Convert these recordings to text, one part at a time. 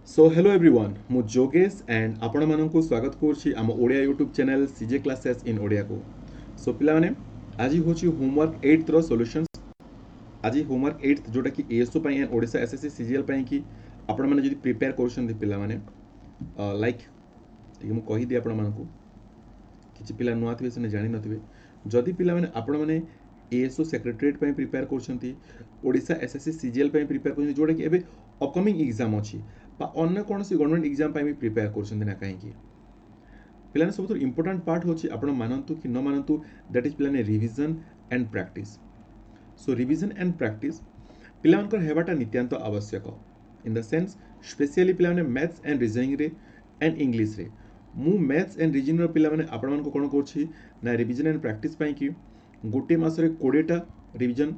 So hello everyone मु जोगेश and आपण मानक स्वागत करुच्ची आम Odia YouTube channel CJ classes in Odia को। सो पिला माने आज हूँ होमवर्क 8th रो सॉल्यूशंस। आज होमवर्क 8th जोटा कि एएसओ पई एंड ओडिशा एसएससी सीजीएल पई कि आपण माने जदी प्रिपेयर करछन पिला माने लाइक ठीक मु कहि दे आपण मानक किछि पिला नुआ थिबे से जानि नथिबे जदी पिला माने आपण माने एएसओ सेक्रेटरीट पई प्रिपेयर करछंती ओडिशा एसएससी सीजीएल पई प्रिपेयर करछंती जोटा कि एबे अपकमिंग एग्जाम अछि बा अन्य कौनसी गवर्नमेंट एग्जाम भी प्रिपेयर करछंती ना कहीं पिलाने सब इंपोर्टाट पार्ट होची आपण मानतु कि न मानतु दैट इज पिलाने revision and practice. So revision and practice पिलानकर हेबाटा नित्यांत आवश्यक इन द सेंस स्पेशली पिलाने मैथ्स एंड रीजनिंग रे एंड इंग्लिश रे मु मैथ्स एंड रीजनिंग रो पिला माने आपण मानको कोन करछि ना रिवीजन एंड प्रैक्टिस पई कि गोटे मासरे 20टा रिवीजन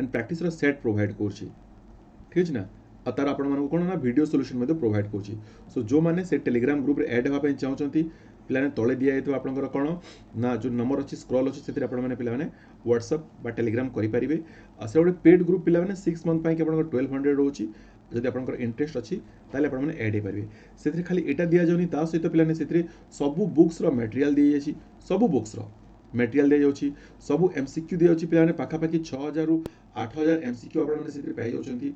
एंड प्रैक्टिस रो सेट प्रोवाइड करछि ठीक अछि ना आ तार आपण मानको कोन ना वीडियो सॉल्यूशन मध्ये प्रोवाइड करछि। सो जो माने से टेलीग्राम ग्रुप रे ऐड होबा पई चाहउचंती पिलाने तळे दिया हेतु आपनकर कोन ना जो नंबर अछि स्क्रॉल अछि सेतिर आपण माने पिला माने व्हाट्सएप बा टेलीग्राम करि परिबे आ से ओडे पेड ग्रुप पिला माने 6 मंथ पई कि आपनकर 1200 रहउछि जदि आपनकर इंटरेस्ट अछि ताले आपण माने ऐड हे परिबे सेतिर खाली एटा दिया जाउनी ता सहित पिलाने सेतिर सब बुक्स रो मटेरियल दिया जाछि सब बुक्स रो मटेरियल दिया जाउछि सब एमसीक्यू दिया जाउछि पिलाने पाखा पाखी 6000 रु 8000 एमसीक्यू आपण माने सेतिर पाइ जाउछंती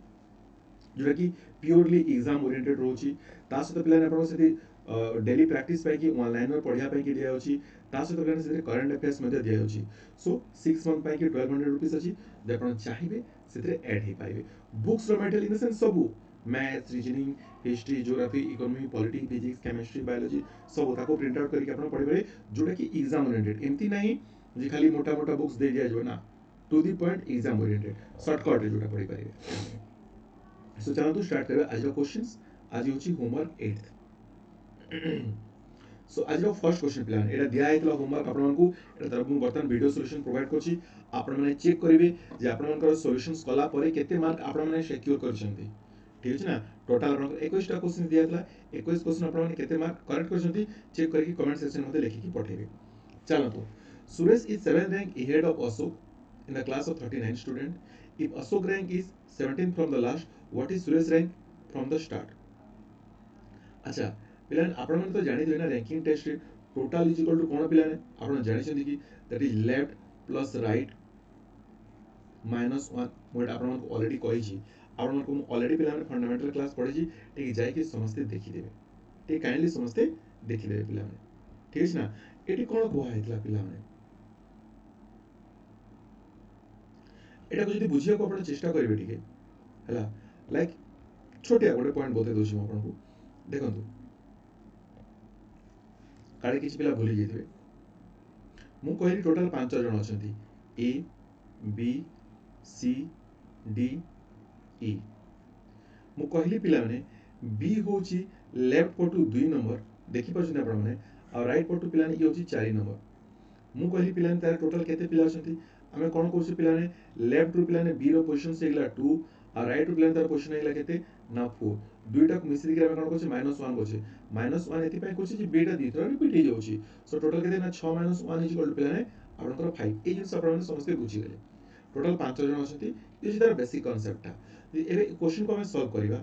जोटा कि प्योरली एग्जाम ओरिएंटेड रोची ता सहित पिलाने आपण से डेली प्रैक्टिस पाई कि ऑनलाइन रो पढिया पाई कि दिया होची ता सहित पिलाने से करंट अफेयर्स मध्ये दिया होची। सो 6 मंथ पाई कि 1200 रुपीस अछि जे आपण चाहिबे सेतरे ऐड हे पाइबे बुक्स रो मटेरियल इन द सेंस सब maths reasoning history geography economy polity physics chemistry biology सब ताको प्रिंट आउट करके आपण पढिबे जोटा कि एग्जाम ओरिएंटेड एमती नाही जे खाली मोटा मोटा बुक्स दे दिया जो ना to the point exam oriented shortcut रे जोटा पढि पारिबे। सो चलो स्टार्ट करें आज क्वेश्चंस। आज होची होमवर्क 8th। सो आज फर्स्ट क्वेश्चन प्लान एटा दिया हेतला होमवर्क आपण मानकू एटा तरफ मु बर्तन वीडियो सॉल्यूशन प्रोवाइड करछि आपण माने चेक करिवे जे आपण मानकर सॉल्यूशंस कला परे केते मार्क आपण माने सिक्योर करछंती ठीक अछि ना। टोटल आपण 21 टा क्वेश्चन दिया हेतला 21 क्वेश्चन आपण माने केते मार्क करेक्ट करछंती चेक करके कमेंट सेक्शन मध्ये लिखि कि पठेबे। चलो तो Suresh is 7th rank ahead of Ashok in the class of 39 student. If Ashok rank is 17th from the last, what is Suresh rank from the start? अच्छा पिलाने आपण मन तो जानि ना ranking test total is equal to कोन पिलाने आपण जानि छथि कि that is left plus right -1 मोड आपण मन को ऑलरेडी कहि छी आपण मन को ऑलरेडी पिलाने फंडामेंटल क्लास पढि छी ठीक जाय कि समस्त देखि देबे ठीक काइंडली समस्त देखि देबे पिलाने ठीक अछि ना। एटी कोन कोहा हेतला पिलाने एटा को जदी बुझिया को आपण चेष्टा करबे ठीक हैला लाइक छोटिया गोटे पॉइंट बते दोछि म आपन को देखंतु काळे किछि पिला भूली जेथिबे मु कहली टोटल 5 जण अछंती A B C D E मु कहली पिला माने बी होची लेफ्ट पटू 2 नंबर देखि परछन आपण माने आ राइट पटू पिला ने ई होची 4 नंबर मु कहली पिला ने तार टोटल केते पिला अछंती आमे कोन कोसी पिला ने लेफ्ट रू पिला ने बी रो पोजीशन से गेला 2 आ राइट रू पिला ने तार पोजीशन हेला केते ना 4 दुईटा मिसरी के कोन कोसी -1 कोसी -1 एति पय कोसी जे बेटा दी थोड़ा रिपीट हे जाउची सो टोटल केते ना 6 -1 इज इक्वल टू पिला ने आपनकर 5 ए जिंस आपण समस्त बुझी गेले टोटल 5 जण अछंती ये तार बेसिक कांसेप्ट था एबे क्वेश्चन को हम सॉल्व करिवा।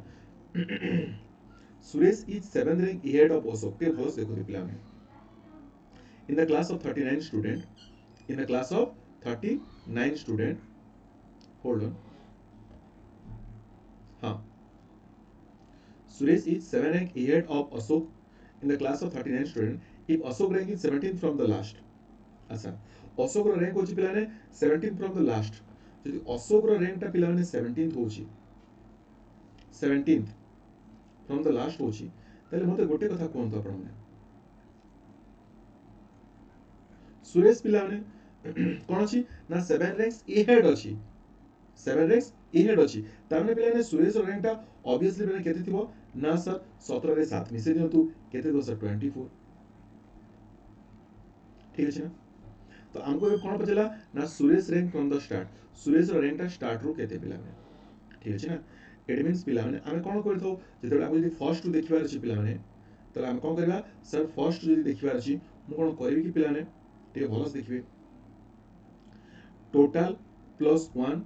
Suresh is 7th rank ahead of Ashok के भलस देखो पिला ने in the class of 39 student in the class of 39 student hold on हाँ Suresh is 7th rank ahead of Ashok in the class of 39 student if Ashok rank is 17th from the last। अच्छा अशोक रो rank होची पिला ने 17th from the last जदि अशोक रो rank ता पिला ने 17th होची 17th from the last होची ताले मते गोटे कथा कोन तो आपण माने सुरेश पिला ने कोन अछि ना 7 रैंक्स ahead अछि 7 रैंक्स ahead अछि तार माने पिला ने सुरेश रो रैंक ता ऑब्वियसली माने केते थिबो ना सर 17 रे 7 मिसे दियंतु केते दो सर 24 ठीक अछि ना। तो हमको ये कौन पचला ना Suresh rank from the start Suresh रो रैंक ता स्टार्ट रो केते पिला ने ठीक अछि ना। इट मींस पिला ने हमें कौन करथो जेते हम यदि फर्स्ट टू देखिबार अछि पिला ने त हम कौन करबा सर फर्स्ट यदि देखिबार अछि मु कोन करबी कि पिला ने ते भलस देखिबे टोटल +1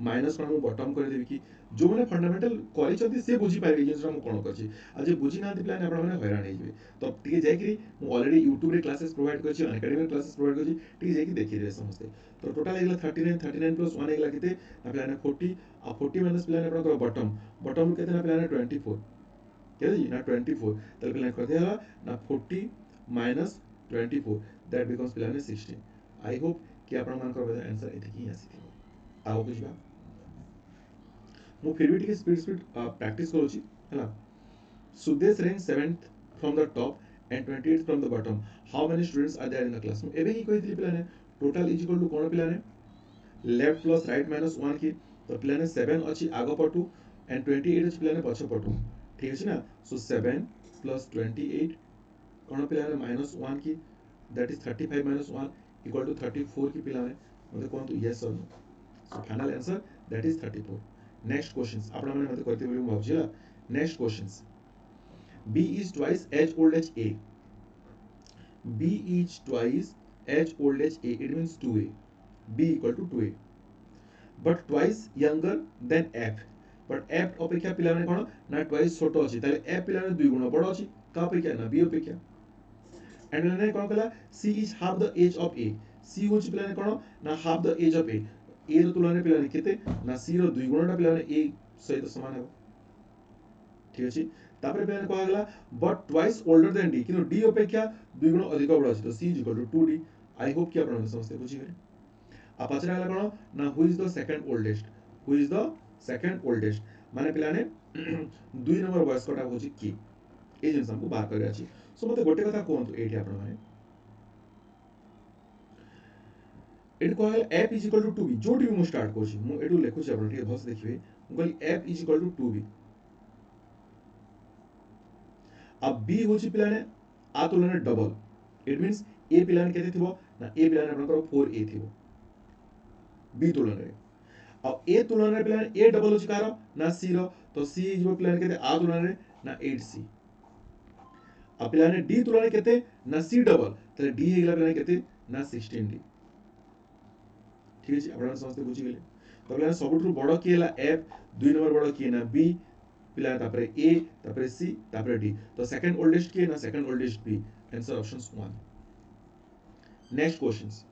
माइनस कोन मु बॉटम कर देबी कि जो माने फंडामेंटल करि छथि से बुझी पाबे जे मु कोन करछि आ जे बुझी ना प्लान आपण माने हैरान हे जिवे तो टिके जाय कि मु ऑलरेडी YouTube रे क्लासेस प्रोवाइड करछि अनअकैडमी क्लासेस प्रोवाइड करछि टिके जाय कि देखि देबे समस्त तो टोटल हेगला 39 प्लस 1 हेगला केते ना प्लान 40 आ 40 माइनस प्लान आपण बॉटम बॉटम केते ना प्लान 24 केते जी ना 24 तले प्लान कर दिया ना 40 minus 24 that becomes plan 16 I hope कि आपण मानकर आंसर एति की आसी आउ बुझबा मु फिर भी टिके स्पीड प्रैक्टिस करूची हला Sudesh rank 7th from the top and 28th from the bottom how many students are there in the class एबे ही कहि दिली पिलाने टोटल इज इक्वल टू कोन पिलाने लेफ्ट प्लस राइट माइनस 1 की तो पिलाने 7 अछि आगो पटु एंड 28 अछि पिलाने पछ पटु ठीक अछि ना सो 7 प्लस 28 कोन पिलाने माइनस 1 की that is 35 minus 1 equal to 34 की पिलाने मते कोन तो यस और no so final answer that is 34 next questions आपण माने मते करते बोली भाबजिला next questions b is twice as old as a b is twice as old as a it means 2a b equal to 2a but twice younger than f but f अपेक्षा पिला माने कोन ना twice छोटो अछि ताले f पिला माने 2 गुण बड़ अछि का अपेक्षा ना b अपेक्षा एंड ने कोन कला c is half the age of a c होछि पिला माने कोन ना half the age of a a रो तुलना पिला माने केते ना c रो 2 गुणटा पिला माने a सहित समान हो ठीक अछि तापर पिला को आगला but twice older than D किनो डी अपेक्षा 2 गुण अधिक बड़ अछि तो c = 2d आई होप कि आपण समझते बुझी गए आ पछरा आगला कोन ना who is the second oldest माने पिला ने 2 नंबर वयस्क कोटा होछि की ए जिंस हमको बाहर करे अछि सो मते गोटे कथा कोन एठी आपण माने एट को आगला f = 2b जोटी मु स्टार्ट करछि मु एटू लेखु छी आपण ठीक भस देखिबे मु कहली f = 2b अब b होछि पिलाने आ तुलना डबल इट मींस a पिलाने केते थिबो ना a पिलाने आपनकर 4a थिबो b तुलना रे अब a तुलना रे पिलाने a डबल होछि कार ना c रो तो c जो पिलाने केते आ तुलना रे ना 8c अब पिलाने d तुलना रे केते ना c डबल त d हेगला पिलाने केते ना 16d ठीक अछि आपण समझते बुझी गेले तो पिलाने सबठु बड़ की हला f 2 नंबर बड़ की ना b पिला तापरे a तापरे c तापरे d तो सेकंड ओल्डेस्ट के ना second oldest b answer options 1 next questions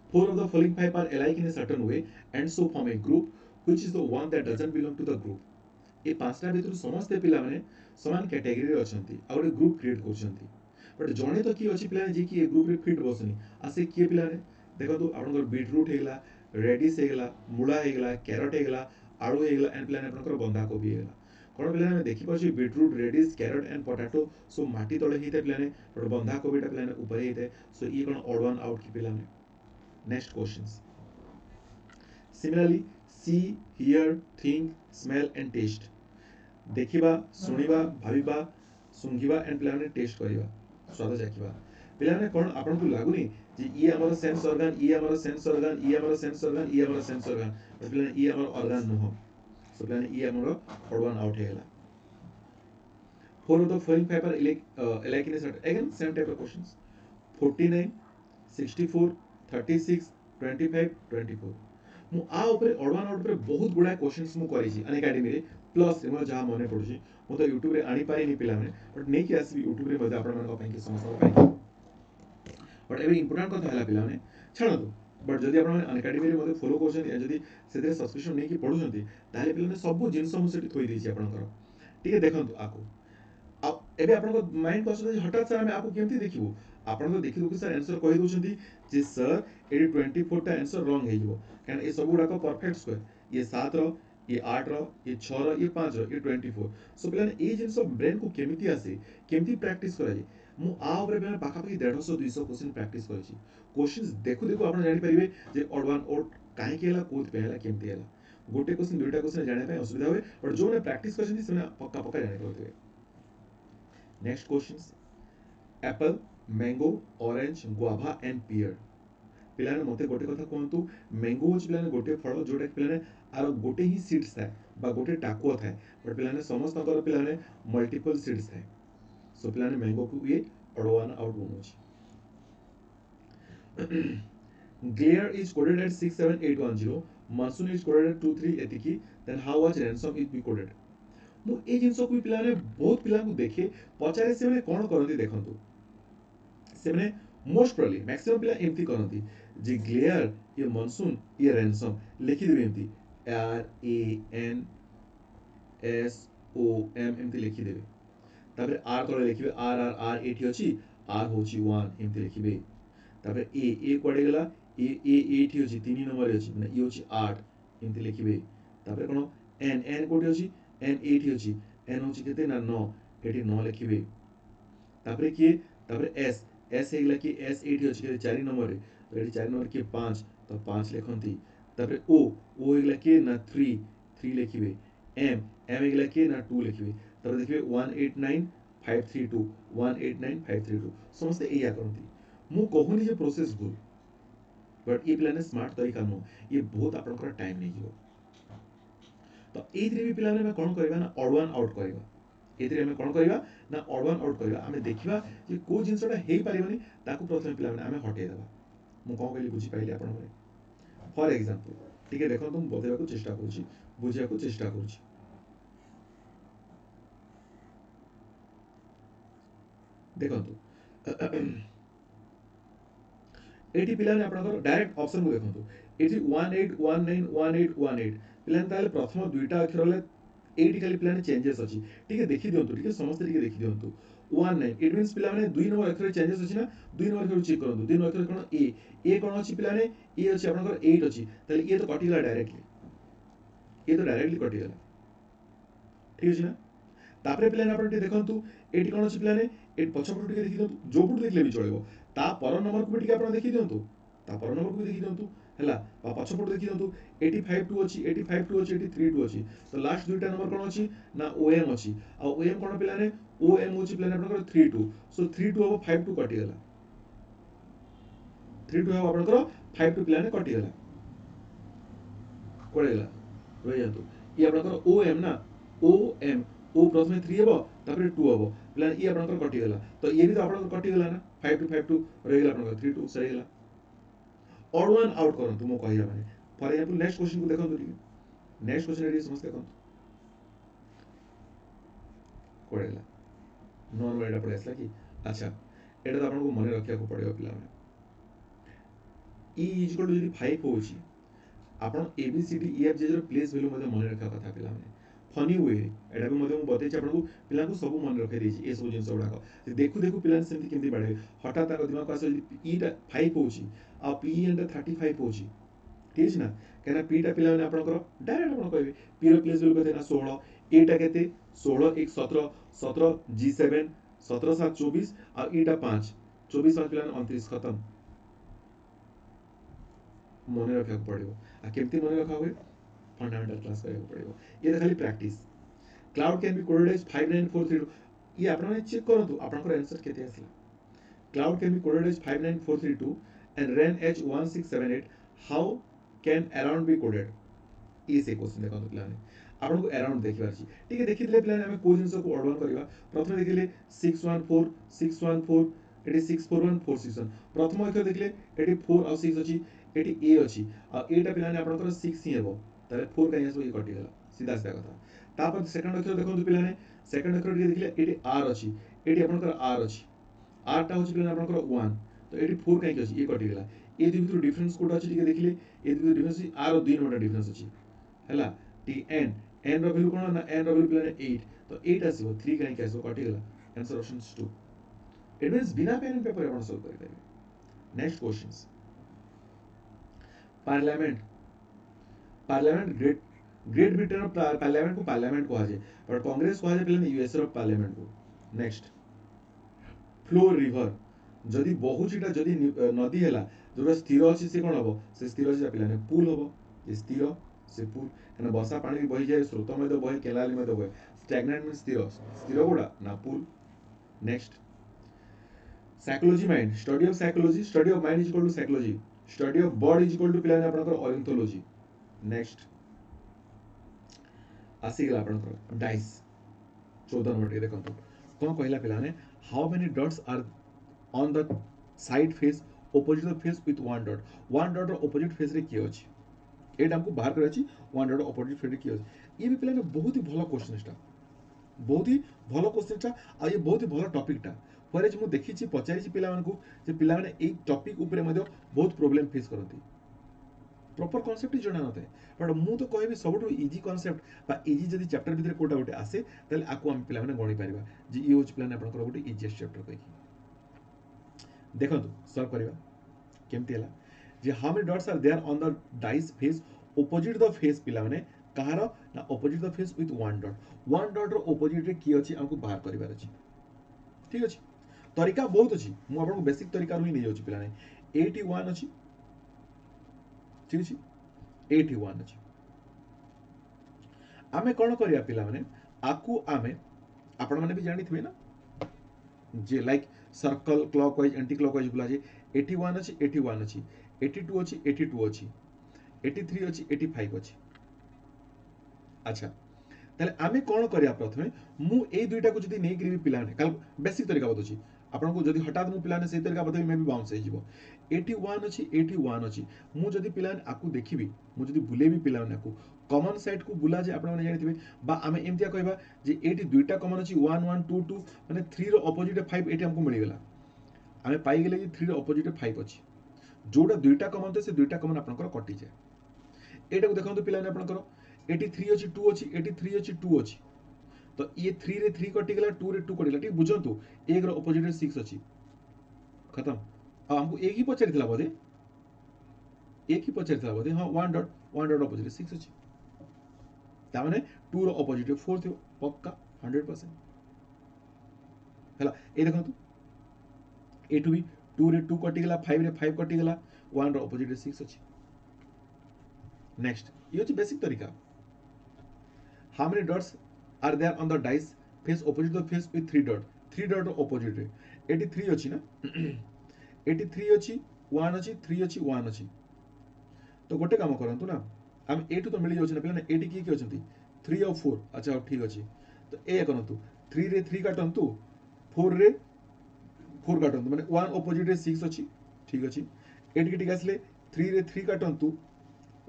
four of the following five are alike in a certain way and so form a group which is the one that doesn't belong to the group ए पांचटा भितर समस्त पिला माने समान category रे अछंती आ ଗୋଟେ group create करछंती but जणे तो की अछि पिला जे की ए ग्रुप रे फिट बसनी आ से की पिला ने देखो तो आपनकर बीटरूट हेगला रेडिस हेगला मूला हेगला कैरट हेगला आलू हेगला एंड पिला ने आपनकर बंधा कोबी हेगला कोन पिला ने देखि पाछि beetroot radish carrot and potato so माटी तळे हिते पिला ने बट बंधा कोबीटा पिला ने ऊपर हिते सो ई कोन ऑड वन आउट की पिला ने next questions similarly see hear think smell and taste देखिबा सुनिबा भाबिबा सुंघिबा एंड पिला ने टेस्ट करिबा स्वाद जाकिबा पिला ने कोन आपन को लागुनी जे ई हमर सेंस ऑर्गन ई हमर सेंस ऑर्गन ई हमर सेंस ऑर्गन ई हमर सेंस ऑर्गन पिला ने ई हमर ऑर्गन न हो सो पिला ने ई हमर ऑड वन आउट हेला four of the following paper alike in a set again same type of questions 49 64 36 25 24 मु आ ऊपर ऑड वन आउट पर बहुत गुडा क्वेश्चंस मु करि छी अनअकैडमी रे प्लस रे जहा मने पडुची मु तो YouTube रे आनी पारी नि पिला ने बट नै कि आसी YouTube रे मते आपण मन को पई कि समस्या पई बट एबे इंपोर्टेंट कथा हला पिला ने छाड़ दो बट जदि आपण अनअकैडमी रे मते फॉलो करछन या जदि सेते सब्सक्रिप्शन नै कि पढुछंती ताले पिला ने सब जिंस मु सेठी थोई दै छी आपण कर ठीक है देखंतु आको अब एबे आपण को माइंड को आसो हठात से हम आपको केमती देखिबो आपण तो देखि दो कि सर आंसर कहि दोछंती जे सर एडी 24 टा आंसर रॉन्ग हे जिवो कारण ए सब गुडा को परफेक्ट स्क्वायर ये 7 रो ये 8 रो ये 6 रो ये 5 रो ये 24 so plan A jeans brain को केमती आसे केमती प्रैक्टिस करा जे मु आ ऊपर में पाखा पाखी 150 200 क्वेश्चन प्रैक्टिस करै छी क्वेश्चंस देखु देखु आपण जानि परिबे जे ऑड वन आउट काहे केला कोत पेला केमती हला गोटे क्वेश्चन दुईटा क्वेश्चन जाने पे असुविधा होय और जो ने प्रैक्टिस करछन से पक्का पक्का जाने होते next questions apple mango orange guava and pear पिलाने मते गोटे कथा कहंतु मैंगो होच पिलाने गोटे फल जोटा पिलाने आरो गोटे ही सीड्स थाए बा गोटे टाकुआ थाए बट पिलाने समस्त कर पिलाने मल्टीपल सीड्स थाए सो पिलाने मैंगो को ये ऑड वन आउट बनोछि glare is coded at 67810 monsoon is coded 2 3 एतिकी then how much ransom is be coded ମୁଁ ଏ ଜିନିଷକୁ ବି ପିଲାମାନେ ବହୁତ ପିଲାଙ୍କୁ ଦେଖେ ପଚାରେ ସେମାନେ କ'ଣ କରନ୍ତି ଦେଖନ୍ତୁ ସେମାନେ ମୋଷ୍ଟ ପ୍ରୋବାବଲି ମ୍ୟାକ୍ସିମମ୍ ପିଲା ଏମିତି କରନ୍ତି ଯେ ଗ୍ଲେୟାର ଇଏ ମନସୁନ୍ ଇଏ ରାନ୍ସମ୍ ଲେଖିଦେବେ ଏମିତି RANSOM ଏମିତି ଲେଖିଦେବେ ତାପରେ R ତଳେ ଲେଖିବେ R ଏଠି ଅଛି R ହେଉଛି 1 ଏମିତି ଲେଖିବେ ତାପରେ ଏ କୁଆଡ଼େ ଗଲା ଏଠି ଅଛି 3 ନମ୍ବରରେ ଅଛି ମାନେ ଇଏ ହେଉଛି 8 ଏମିତି ଲେଖିବେ ତାପରେ କ'ଣ N କୋଉଠି ଅଛି N ଏଠି ଅଛି N ହେଉଛି କେତେ ନା 9 ଏଠି 9 ଲେଖିବେ ତାପରେ କିଏ ତାପରେ S ହେଇଗଲା କି S ଏଠି ଅଛି କେତେ 4 ନମ୍ବରରେ ତ ଏଠି 4 ନମ୍ବର କିଏ 5 ତ 5 ଲେଖନ୍ତି ତାପରେ O ହେଇଗଲା କିଏ ନା 3 ଲେଖିବେ M ହେଇଗଲା କିଏ ନା 2 ଲେଖିବେ ତାପରେ ଦେଖିବେ 189532 189532 ସମସ୍ତେ ଏଇଆ କରନ୍ତି ମୁଁ କହୁନି ଯେ ପ୍ରୋସେସ୍ ଭୁଲ ବଟ୍ ଏ ପିଲାମାନେ ସ୍ମାର୍ଟ ତରିକା ନୁହଁ ଇଏ ବହୁତ ଆପଣଙ୍କର ଟାଇମ୍ ନେଇଯିବ ତ ଏଇଥିରେ ବି ପିଲାମାନେ ଆମେ କ'ଣ କରିବା ନା ଅଡ୍ ୱାନ୍ ଆଉଟ୍ କରିବା ଏଥିରେ ଆମେ କ'ଣ କରିବା ନା ଅଡ୍ ୱାନ୍ ଆଉଟ୍ କରିବା ଆମେ ଦେଖିବା ଯେ କେଉଁ ଜିନିଷଟା ହେଇପାରିବନି ତାକୁ ପ୍ରଥମେ ପିଲାମାନେ ଆମେ ହଟେଇଦେବା ମୁଁ କ'ଣ କହିଲି ବୁଝିପାରିଲି ଆପଣମାନେ ଫର୍ ଏକ୍ସାମ୍ପଲ୍ ଟିକେ ଦେଖନ୍ତୁ ମୁଁ ବତେଇବାକୁ ଚେଷ୍ଟା କରୁଛି ବୁଝିବାକୁ ଚେଷ୍ଟା କରୁଛି ଦେଖନ୍ତୁ ଏଠି ପିଲାମାନେ ଆପଣଙ୍କର ଡାଇରେକ୍ଟ ଅପସନକୁ ଦେଖନ୍ତୁ ଏଠି 18191818 ପିଲାମାନେ ତାହେଲେ ପ୍ରଥମ ଦୁଇଟା ଅକ୍ଷର ହେଲେ ଏଇଠି ଖାଲି ପିଲାମାନେ ଚେଞ୍ଜେସ୍ ଅଛି ଟିକେ ଦେଖିଦିଅନ୍ତୁ ଟିକେ ସମସ୍ତେ ଟିକେ ଦେଖିଦିଅନ୍ତୁ 19 ଇଟ୍ ମିନ୍ସ ପିଲାମାନେ 2 ନମ୍ବର ଅକ୍ଷରରେ ଚେଞ୍ଜେସ୍ ଅଛି ନା 2 ନମ୍ବର ଅକ୍ଷର ଚେକ୍ କରନ୍ତୁ 2 ନମ୍ବର ଅକ୍ଷର କ'ଣ ଏ କ'ଣ ଅଛି ପିଲାମାନେ ଏ ଅଛି ଆପଣଙ୍କର 8 ଅଛି ତାହେଲେ ଇଏ ତ କଟିଗଲା ଡାଇରେକ୍ଟଲି କଟିଗଲା ଠିକ୍ ଅଛି ନା ତାପରେ ପିଲାମାନେ ଆପଣ ଟିକେ ଦେଖନ୍ତୁ ଏଠି କ'ଣ ଅଛି ପିଲାମାନେ ଏଠି ପଛପଟୁ ଟିକେ ଦେଖିଦିଅନ୍ତୁ ଯୋଉପଟୁ ଦେଖିଲେ ବି ଚଳିବ ତା ପର ନମ୍ବରକୁ ବି ଟିକେ ଆପଣ ଦେଖିଦିଅନ୍ତୁ ହେଲା ବା ପଛପଟୁ ଦେଖିଦିଅନ୍ତୁ ଏଠି 52 ଅଛି ଏଠି 52 ଅଛି ଏଠି 32 ଅଛି ତ ଲାଷ୍ଟ ଦୁଇଟା ନମ୍ବର କ'ଣ ଅଛି ନା OM ଅଛି ଆଉ OM କ'ଣ ପିଲାମାନେ OM ହେଉଛି ପିଲାମାନେ ଆପଣଙ୍କର 32 ସୋ 32 ହେବ 52 କଟିଗଲା 32 ହେବ ଆପଣଙ୍କର 52 ପିଲାମାନେ କଟିଗଲା କୁଆଡ଼େ ଗଲା ରହିଯାନ୍ତୁ ଇଏ ଆପଣଙ୍କର OM ନା OM O ପ୍ରଥମେ 3 ହେବ ତାପରେ 2 ହେବ ପିଲାମାନେ ଇଏ ଆପଣଙ୍କର କଟିଗଲା ତ ଇଏ ବି ତ ଆପଣଙ୍କର କଟିଗଲା ନା 52 ରହିଗଲା ଆପଣଙ୍କର 32 ସରିଗଲା ଅଡ୍ ୱାନ୍ ଆଉଟ୍ କରନ୍ତୁ ମୁଁ କହିବା ମାନେ ଫର୍ ଏକ୍ସାମ୍ପଲ୍ ନେକ୍ସଟ କ୍ୱେଶ୍ଚନକୁ ଦେଖନ୍ତୁ ଟିକେ ନେକ୍ସଟ କ୍ୱେଶ୍ଚନ ଟିକେ ସମସ୍ତେ ଦେଖନ୍ତୁ କୁଆଡ଼େ ଗଲା ନର୍ମାଲ ଏଇଟା ପଳେଇ ଆସିଲା କି ଆଚ୍ଛା ଏଇଟା ତ ଆପଣଙ୍କୁ ମନେ ରଖିବାକୁ ପଡ଼ିବ ପିଲାମାନେ E ଇଜ୍ ଇକ୍ୱାଲ୍ ଟୁ ଯଦି 5 ହେଉଛି ଆପଣ ABCDEFGର ପ୍ଲେସ୍ ଭ୍ୟାଲୁ ମଧ୍ୟ ମନେ ରଖିବା କଥା ପିଲାମାନେ ଫନି ୱେରେ ଏଇଟା ବି ମଧ୍ୟ ମୁଁ ବତେଇଛି ଆପଣଙ୍କୁ ପିଲାଙ୍କୁ ସବୁ ମନେ ରଖେଇ ଦେଇଛି ଏସବୁ ଜିନିଷ ଗୁଡ଼ାକ ଦେଖୁ ପିଲାମାନେ ସେମିତି କେମିତି ବାଡ଼େଇବେ ହଠାତ୍ ତାଙ୍କ ଦିମାଗକୁ ଆସିବ ଯଦି ଇଟା 5 ହେଉଛି ଆଉ PENଟା 35 ହେଉଛି ଠିକ୍ ଅଛି ନା କାହିଁକିନା ପିଟା ପିଲାମାନେ ଆପଣଙ୍କର ଡାଇରେକ୍ଟ ଆପଣ କହିବେ ପିର ପ୍ଲେସ୍ ଭ୍ୟାଲୁ କେତେ ନା 16 ଏଟା କେତେ 16 1 17 17 G7 17 7 24 ଆଉ ଏଟା 5 24 5 ପିଲାମାନେ 29 ଖତମ ମନେ ରଖିବାକୁ ପଡ଼ିବ ଆଉ କେମିତି ମନେ ରଖା ହୁଏ फंडामेंटल क्लास କରିବାକୁ ପଡ଼ିବ ये ଖାଲି practice cloud can be coded as 59432 ये आपण चेक करंतु आपनकर आंसर केते आसला cloud can be coded as 59432 and run as 1678 how can around be coded ये से क्वेश्चन देखो पिलाने आपन को अराउंड देखिबार छी ठीक है देखिले पिलाने हम को जिंस को ऑर्डर करबा प्रथम देखिले 614 एटी 641461 प्रथम अक्षर देखिले एटी 4 और 6 अछि एटी ए अछि आ एटा पिलाने आपनकर 6 ही हेबो ताले 4 काई आसो ये कटि गेला सीधा सीधा कथा तापर सेकंड अक्षर देखंतु पिलाने सेकंड अक्षर देखिले एटी आर अछि एटी आपनकर आर अछि आर टा होछि पिलाने आपनकर 1 तो एटी 4 काई अछि ये कटि गेला ए दुई भितर डिफरेंस कोड अछि ठीक देखिले ए दुई डिफरेंस आर और 2 नंबर डिफरेंस अछि हैला टी एन रो वैल्यू कोन ना एन रो वैल्यू पिलाने 8 तो 8 आसीबो 3 काई आसो कटि गेला आंसर ऑप्शन 2 इट मींस बिना पेन एंड पेपर अपन सॉल्व करि परिबे next questions parliament Great Britain parliament को कहा जाए पर कांग्रेस कहा जाए पहले यूएस रो पार्लियामेंट को नेक्स्ट फ्लो रिवर जदी बहुचीटा जदी नदी हैला जोरा स्थिर अछि से कोन हबो से स्थिर अछि पिलाने पुल हबो जे स्थिर से पुल कना वर्षा पानी बहि जाय स्रोत में बहि केनाल में बहि स्टैग्नेंट मींस स्थिर गुडा ना पुल next psychology mind study of mind is equal to psychology study of bird is equal to पिलाने आपनकर ऑर्निथोलॉजी नेक्स्ट आसीगला आपनकर डाइस 14 नंबर टे देखंतु कोन कहला पिलाने how many dots are on the side face opposite the face with one dot रो opposite face रे की अछि एटा हमको बाहर कर अछि वन डॉट ऑपोजिट फ्रेंड की अछि ये भी पिलाने बहुत ही भलो क्वेश्चनटा बहुत ही भलो क्वेश्चनटा आ ये बहुत ही भलो टॉपिकटा फॉर मु देखि छी पचारि छी पिला मानकू जे पिला माने ए टॉपिक ऊपर मध्ये बहुत प्रॉब्लम फेस करथि प्रॉपर कॉन्सेप्ट ही जणा नथे बट मु तो कहबी सबटु इजी कॉन्सेप्ट बा इजी जदी चैप्टर भितर कोटा गोटे आसे तले आकु हम पिला माने गणी परिबा जे ई होच पिला आपनकर गोटे इजीएस्ट चैप्टर कहि देखंतु सॉल्व करिवा केमती हला जे how many dots are there on the dice face opposite the face पिला माने कहार ना opposite the face with one dot रो ऑपोजिट रे की अछि हमको बाहर करिवार अछि ठीक अछि तरीका बहुत अछि मु आपन बेसिक तरीका रो ही नै जाउछि पिला नै 81 अछि ठीक अछि 81 अछि आमे कोन करिया पिला माने आकु आमे आपण माने भी जानिथिबे ना जे like circle clockwise anticlockwise बुला जे 81 अछि 81 अछि 82 अछि 82 अछि 83 अछि 85 अछि अच्छा ताले आमे कोन करिया प्रथमे मु ए दुईटा को जदी नै करिवि पिला ने काल बेसिक तरीका बतौछि आपन को जदी हठात मु पिला ने से तरीका बतैबि मे भी बाउंस हे जिवो 81 अछि 81 अछि मु जदी पिला ने आकु देखिबि मु जदी बुलेबि पिला ने आकु कॉमन साइड को बुला जे आपण माने जानिथिबे बा आमे एमतिया कहबा जे एटी दुईटा कॉमन अछि 1 1 2 2 माने 3 रो ऑपोजिट 5 एटी हमको मिली गेला आमे पाई गेले जे 3 रो ऑपोजिट 5 अछि जोडा दुईटा कॉमन तो से दुईटा कॉमन आपनकर कटि जाय एटा को देखंतु पिला ने आपनकर 83 अछि 2 अछि 83 अछि 2 अछि तो ये 3 रे 3 कटि गेला 2 रे 2 कटि गेला ठीक बुझंतु 1 रो ऑपोजिट 6 अछि खत्म अब हमको एक ही पचारिथिला बोधे एक ही पचारिथिला बोधे हां वन डॉट ऑपोजिट 6 अछि ता माने 2 रो ऑपोजिट 4 थियो पक्का 100% हला ए देखंतु ए टू बी 2 रे 2 कटि गेला 5 रे 5 कटि गेला 1 रो ऑपोजिट 6 अछि नेक्स्ट ये होची बेसिक तरीका how many dots are there on the dice face opposite the face with 3 dot opposite रे 83 अछि ना 83 अछि 1 अछि 3 अछि 1 अछि तो गोटे काम करंतु ना हम एटू तो मिली जाउछ ना पिला 80 की अछंती 3 और 4 अच्छा ठीक अछि तो ए करंतु 3 रे 3 काटंतु 4 रे 4 काटंतु माने 1 ऑपोजिट रे 6 अछि ठीक अछि एट की आसले 3 रे 3 काटंतु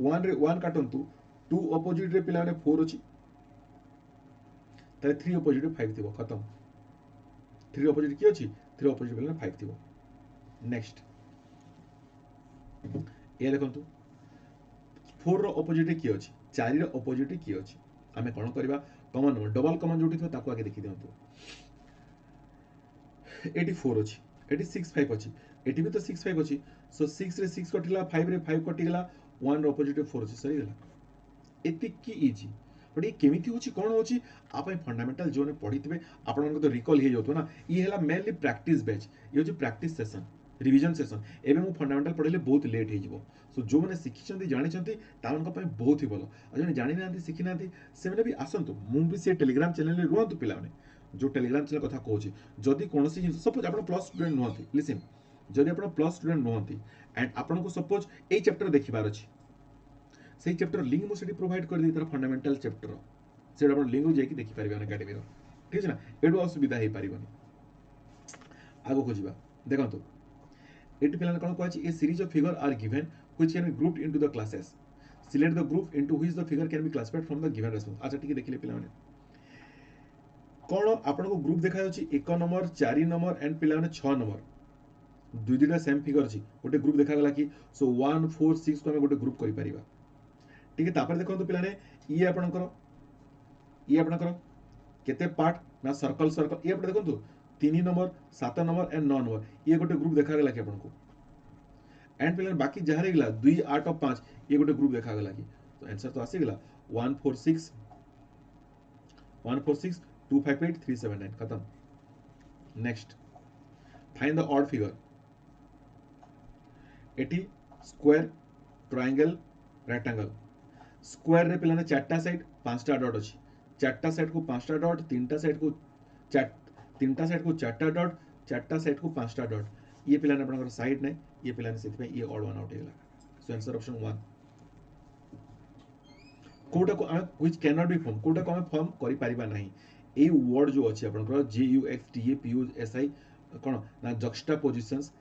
1 रे 1 काटंतु 2 ऑपोजिट रे पिला ने 4 अछि ताले 3 ऑपोजिट 5 थिबो खत्म 3 ऑपोजिट की अछि 3 ऑपोजिट बेले 5 थिबो नेक्स्ट ए देखंतु 4 रो ऑपोजिट की अछि 4 रो ऑपोजिट की अछि आमे कोन करबा कॉमन नंबर डबल कॉमन जोटी थियो ताको आगे देखि दियंतु 84 अछि 86 5 अछि एटी भी तो 6 5 अछि सो 6 रे 6 कटिला 5 रे 5 कटिला 1 रो ऑपोजिट 4 अछि सही गेला एतिक की इजी बट ये केमिति होची कोन होची आपण फंडामेंटल जोने पढितबे आपण मन को तो रिकॉल हे जतो ना ये हला मेनली प्रैक्टिस बैच ये होची प्रैक्टिस सेशन रिवीजन सेशन एबे मु फंडामेंटल पढिले बहुत लेट हे जिवो सो जो माने सिखि चंदी जानि चंती तावन को पय बहुत ही भलो आ जने जानि नांती सिखि नांती से माने भी आसंतु मु भी से टेलीग्राम चैनल रे रुहंतु पिला माने जो टेलीग्राम चैनल कथा कहूची जदी कोनोसी जिंस सपोज आपण प्लस स्टूडेंट नहंती लिसन जदी आपण प्लस स्टूडेंट नहंती एंड आपण को सपोज ए चैप्टर देखिबार अछि से चैप्टर लिंक मु सेठी प्रोवाइड कर दी तर फंडामेंटल चैप्टर से आपण लिंक जे कि देखि परिबे एकेडमी रो ठीक है ना एडो असुविधा हे परिबनी आगो खोजिबा देखंतु एटी पिलाने कोन कहछि a series of figure are given which can be grouped into the classes select the group into which the figure can be classified from the given response अच्छा ठीक है देखिले पिलाने कोन आपण को ग्रुप देखा जाउछि 1 नंबर 4 नंबर एंड पिलाने 6 number दुई दुईटा सेम फिगर अछि गोटे ग्रुप देखा गला कि सो 1 4 6 को हम गोटे ग्रुप करि परिबा ठीक है तापर देखंतु पिलाने ये आपणकर केते पार्ट ना सर्कल सर्कल ये आपण देखंतु 3 नंबर 7 नंबर एंड 9 नंबर ये गोटे ग्रुप देखा गला कि आपनको एंड पिलाने बाकी जहां रह गला 2 8 और 5 ये गोटे ग्रुप देखा गला कि तो आंसर तो आसी गला 1 4 6 2 5 8 3 7 9 खत्म next find the odd figure eighty square triangle rectangle square रे पिलाने चारटा साइड पांचटा डॉट अछि चारटा साइड को पांचटा डॉट तीनटा साइड को चारटा डॉट चारटा साइड को पांचटा डॉट ये पिलाने आपनकर साइड नै ये पिलाने सेति ये ऑड वन आउट हेला सो आंसर ऑप्शन 1 कोटा को हम which can not be form कोटा को हम फॉर्म करि परिबा नाही ए वर्ड जो अछि आपनकर जे U X T A P U S I कोन ना जक्स्टा पोजीशंस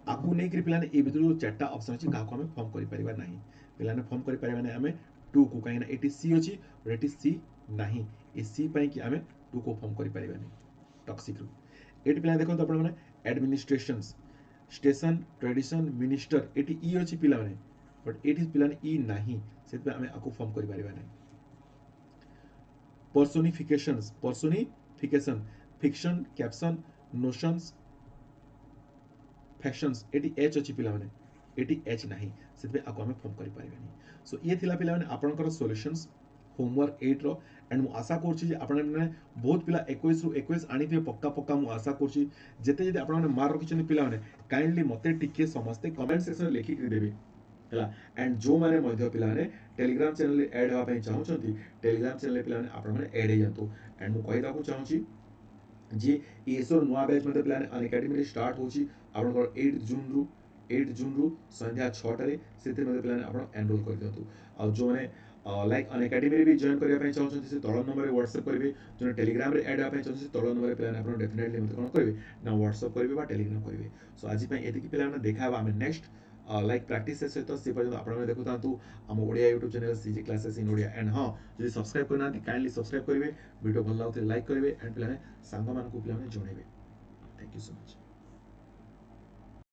आकु नै करि पिलाने ए भितर चारटा ऑप्शन अछि का को हम फॉर्म करि परिबा नाही पिलाने फॉर्म करि परिबाने आमे 2 को काहे ना एटी सी अछि और एटी सी नाही ए सी पई कि आमे 2 को फॉर्म करि परिबाने टॉक्सिक रू एटी पिला देखो तो आपण माने एडमिनिस्ट्रेशंस स्टेशन ट्रेडिशन मिनिस्टर एटी ई अछि पिला माने बट एटी पिला ने ई नाही सेत आमे आको फॉर्म करि परिबाने personification fiction caption notions factions एटी एच अछि पिला माने एटी एच नाही सेत आको आमे फॉर्म करि परिबानी सो ये थिला पिला माने आपनकर सॉल्यूशंस होमवर्क 8 रो एंड मु आशा करछि जे आपण माने बहुत पिला 21 रु 21 आनी थे पक्का पक्का मु आशा करछि जेते जेते आपण माने मार रखिछन पिला माने काइंडली मते टिके समस्त कमेंट सेक्शन लिखि कि देबे हला एंड जो माने मध्य पिला माने टेलीग्राम चैनल रे ऐड होबा पई चाहउछंती टेलीग्राम चैनल रे पिला माने आपण माने ऐड हे जानतो एंड मु कहिदा को चाहउछि जे एसोर नुआ बैच मते पिला अन एकेडमी रे स्टार्ट होछि आपनकर 8 जून रु संध्या 6 टारे सेते मते पिला आपण एनरोल कर दियंतु आ जो माने लाइक अन एकेडमी रे भी जॉइन करिया पई चाहउछंती से तळ नंबर रे व्हाट्सएप करबे जो टेलीग्राम रे ऐड होबा पई चाहउछंती तळ नंबर रे पिला आपण डेफिनेटली मते कोन करबे ना व्हाट्सएप करबे बा टेलीग्राम करबे सो आज पई एति कि पिला माने देखाबा हमें नेक्स्ट लाइक प्रैक्टिस सहित से पर्यटन आपण देखु तांतु आम Odia YouTube channel CJ classes in Odia and हाँ जो सब्सक्राइब करना काइंडली सब्सक्राइब करेंगे वीडियो भल लगे लाइक करेंगे एंड पे सांग मान को पे जन थैंक यू सो मच।